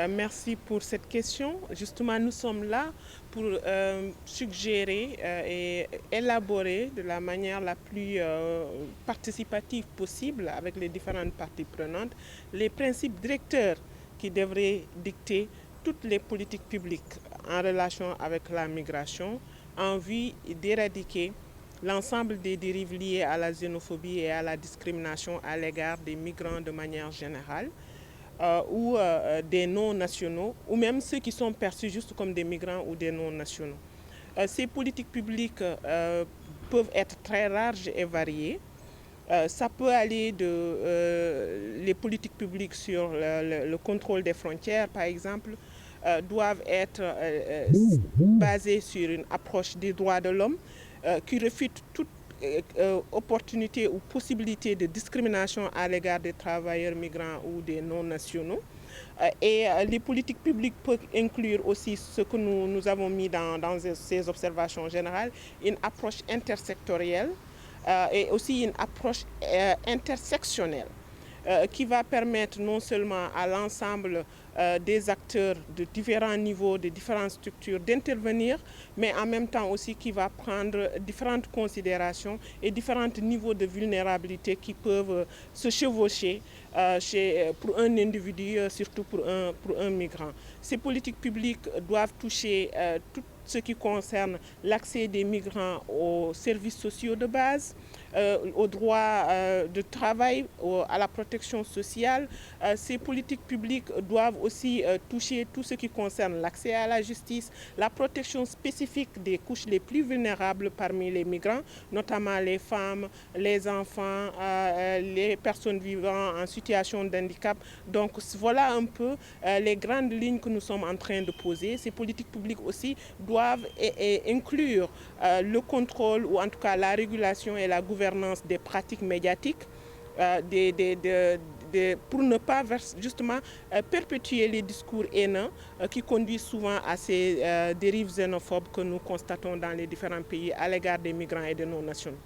Merci pour cette question. Justement, nous sommes là pour suggérer et élaborer de la manière la plus participative possible avec les différentes parties prenantes les principes directeurs qui devraient dicter toutes les politiques publiques en relation avec la migration en vue d'éradiquer l'ensemble des dérives liées à la xénophobie et à la discrimination à l'égard des migrants de manière générale ou des non-nationaux, ou même ceux qui sont perçus juste comme des migrants ou des non-nationaux. Ces politiques publiques peuvent être très larges et variées. Ça peut aller de les politiques publiques sur le contrôle des frontières, par exemple, doivent être basées sur une approche des droits de l'homme qui refute toute opportunité ou possibilité de discrimination à l'égard des travailleurs migrants ou des non-nationaux. Les politiques publiques peuvent inclure aussi ce que nous avons mis dans ces observations générales, une approche intersectorielle et aussi une approche intersectionnelle qui va permettre non seulement à l'ensemble des acteurs de différents niveaux, de différentes structures d'intervenir, mais en même temps aussi qui va prendre différentes considérations et différents niveaux de vulnérabilité qui peuvent se chevaucher pour un individu, surtout pour un migrant. Ces politiques publiques doivent toucher tout ce qui concerne l'accès des migrants aux services sociaux de base, aux droits de travail, à la protection sociale. Ces politiques publiques doivent aussi toucher tout ce qui concerne l'accès à la justice, la protection spécifique des couches les plus vulnérables parmi les migrants, notamment les femmes, les enfants, les personnes vivant en situation de handicap. Donc voilà un peu les grandes lignes que nous sommes en train de poser. Ces politiques publiques aussi doivent inclure le contrôle ou en tout cas la régulation et la gouvernance des pratiques médiatiques pour ne pas justement perpétuer les discours haineux qui conduisent souvent à ces dérives xénophobes que nous constatons dans les différents pays à l'égard des migrants et des non-nationaux.